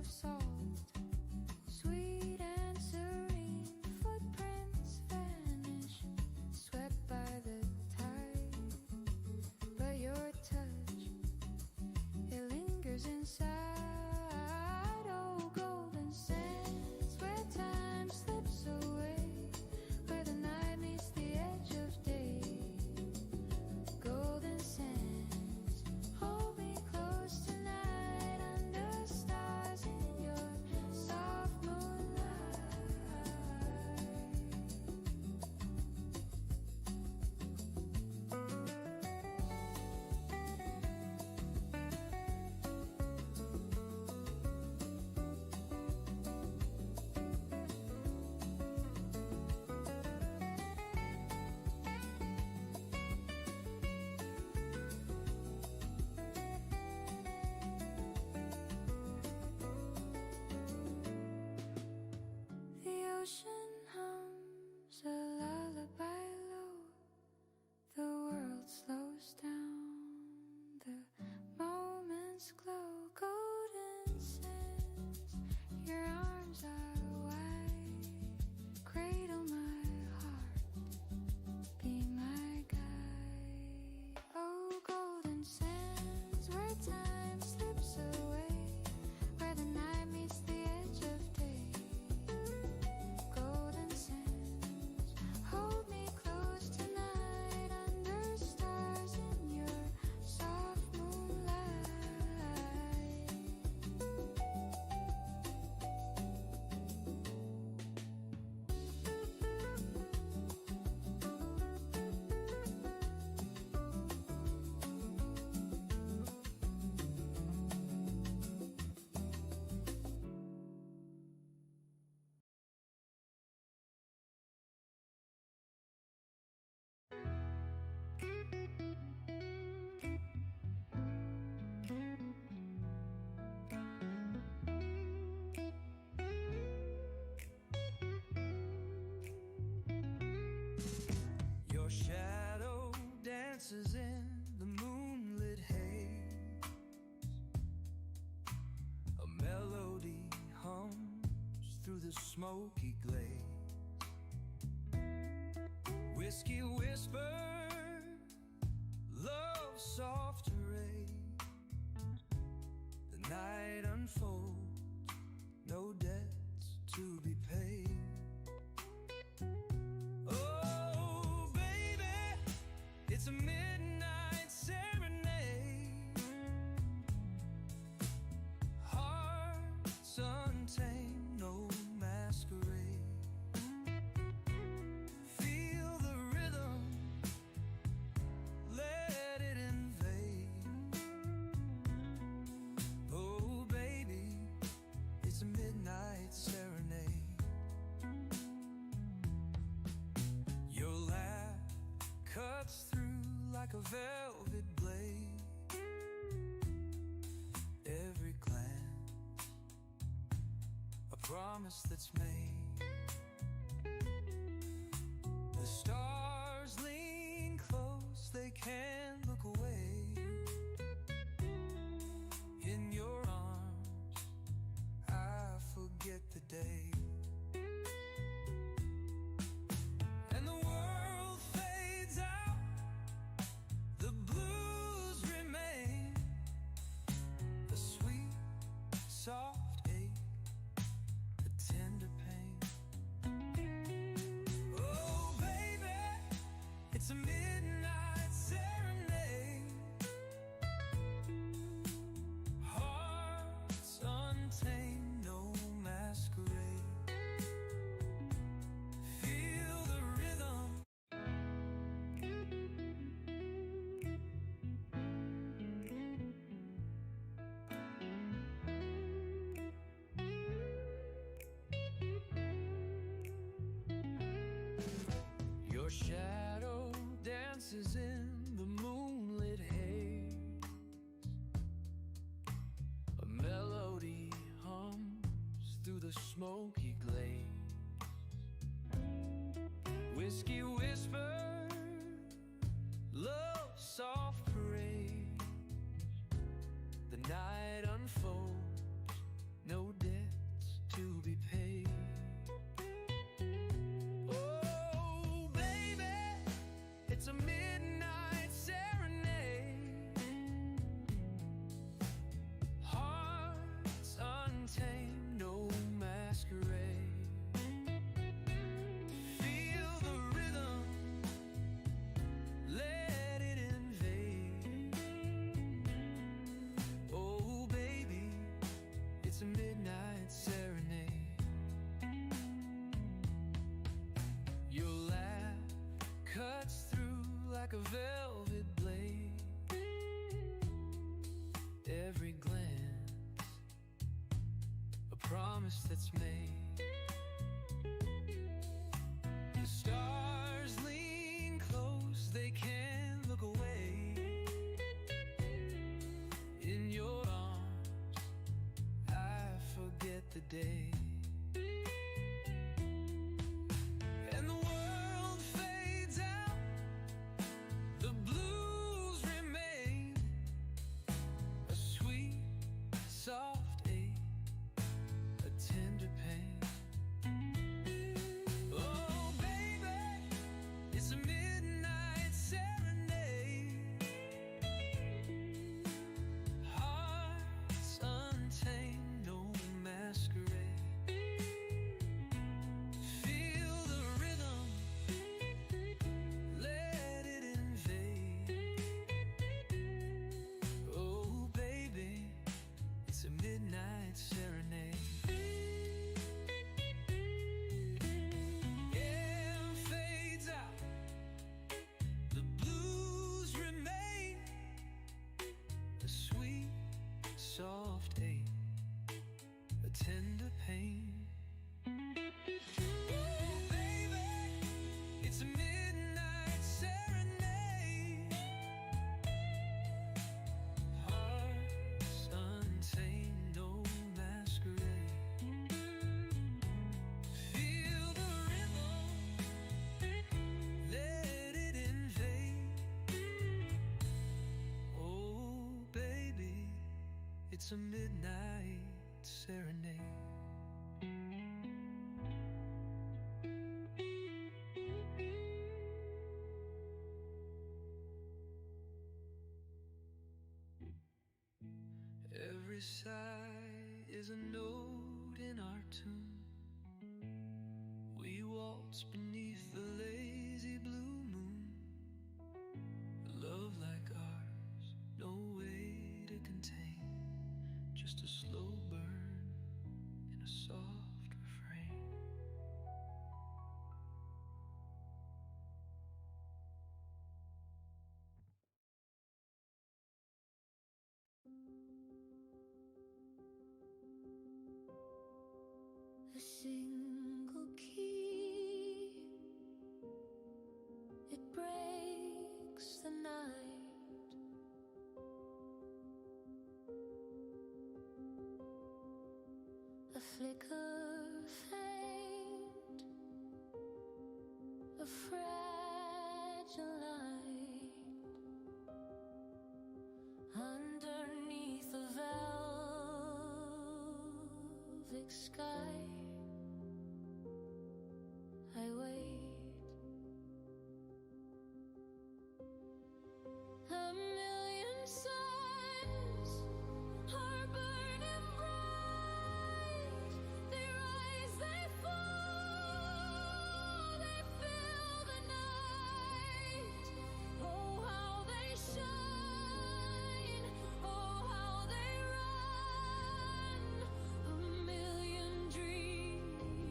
salt. Sweet and serene, footprints vanish, swept by the tide. But your touch, it lingers inside. Oh, golden sands, where time slips away, where the night meets the edge of day. Golden sands, hold me close tonight under stars in your soft moonlight. The ocean hums a lullaby low. The world slows down. The moments glow. Golden sands, your arms are wide. Cradle my heart, be my guide. Oh, golden sands, where time slips away, where the night meets the edge of day. Golden sands, hold me close tonight under stars in your soft moonlight. Your shadow dances in the moonlit haze. A melody hums through the smoky glaze. Whiskey whisper, love's soft array. The night unfolds, no debts to be paid. Oh, baby, it's a midnight serenade. Hearts untamed, no masquerade. Feel the rhythm, let it invade. Oh, baby, it's a midnight serenade. Your laugh cuts through like a velvet blade. Every glance, a promise that's made. The stars lean close, they can't look away. In your arms, I forget the day. And the world fades out, the blues remain. A sweet, soft ache, a tender pain. Oh, baby, it's a midnight serenade. Hearts untamed, no masquerade. Feel the rhythm. Your shadow dances in the moonlit haze. A melody hums through the smoky glaze. Whiskey whisper, love's soft parade. The night unfolds, no like a velvet blade. Every glance, a promise that's made. The stars lean close, they can't look away. In your arms, I forget the day. And the world fades out, the blues remain. A sweet, soft ache, a tender pain. Oh, baby, it's a midnight serenade. Hearts untamed, no masquerade. Feel the rhythm, let it invade. Oh, baby, it's a midnight serenade. Air fades out, the blues remain. A sweet, soft ache, a tender pain. Oh, baby, it's a midnight serenade. Hearts untamed, no masquerade. Feel the rhythm, let it invade. Oh, baby, it's a midnight serenade. Every sigh is a note in our tune. We waltz beneath the lazy blue moon. Love like ours, no way to contain. Just a slow burn and a soft refrain. A single key, it breaks the night. A flicker faint, a fragile light underneath the velvet sky. I wait. A million suns are burning bright. They rise, they fall, they fill the night. Oh, how they shine, oh, how they run. A million dreams,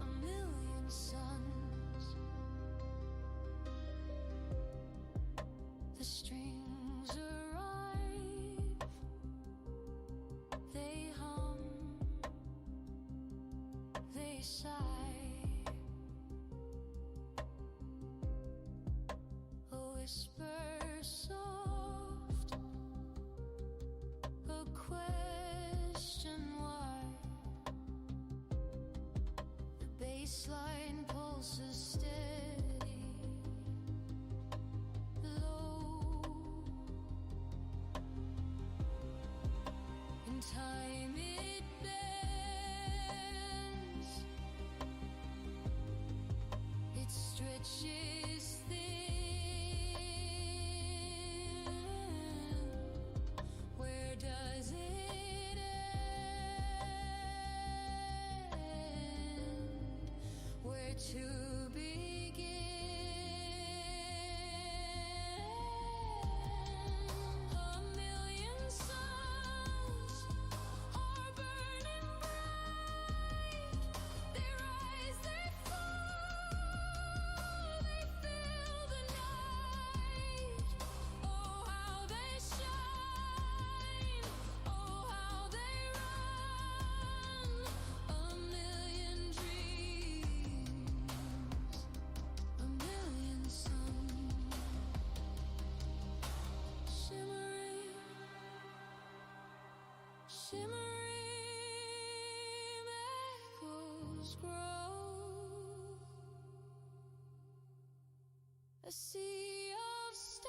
a million suns. The strings arrive, they hum, they sigh. A whisper soft, a question why. The bassline pulses steady, low. In time it bends, it stretches thin. Where does it end? Where to begin? A million suns are burning bright. They rise, they fall, they fill a sea of stars,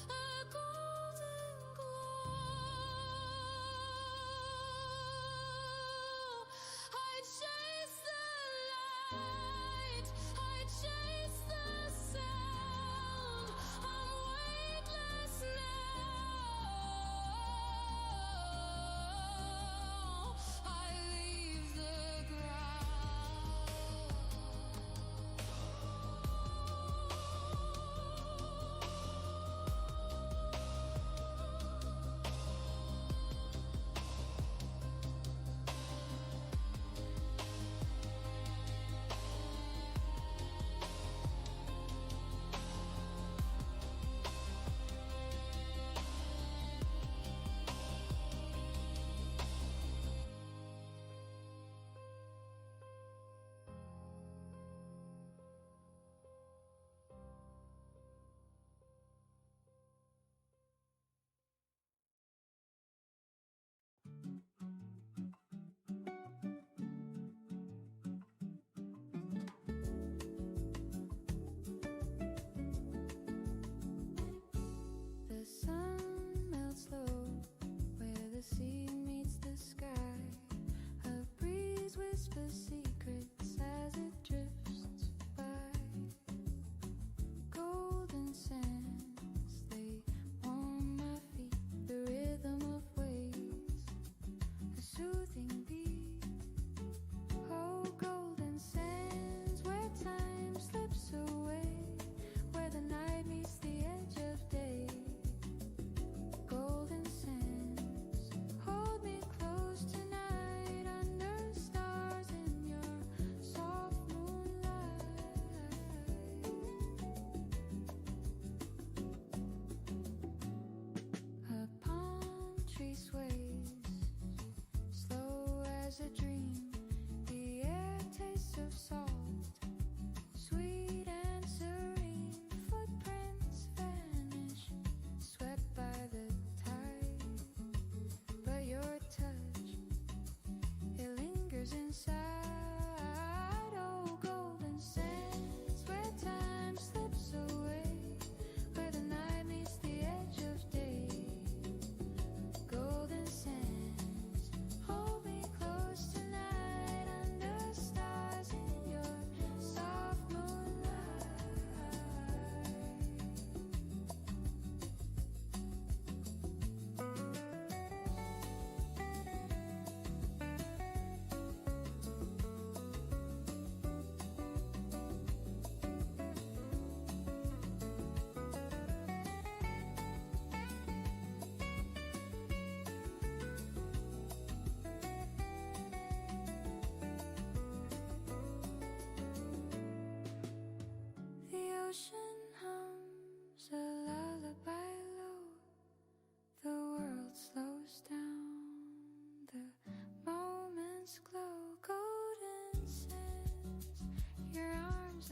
a golden glow. I chase the light, I chase the sound. I'm weightless now. I leave the The sun melts low where the sea meets the sky. A breeze whispers secrets as it drifts by. Golden sands, they warm my feet. The rhythm of waves, a soothing beat. Oh, golden sands, where time slips away, where the night meets the edge of day. Golden sands, hold me close tonight under stars in your soft moonlight. A palm tree sways, slow as a dream. The air tastes of salt, sweet and serene. Footprints vanish, swept by the tide. But your touch, it lingers inside. Oh, golden sands, where time slips away, where the night meets the edge of day. Golden sands, hold me close tonight under stars in your soft moonlight. The ocean hums a lullaby low. The world slows down. The moments glow. Golden sands.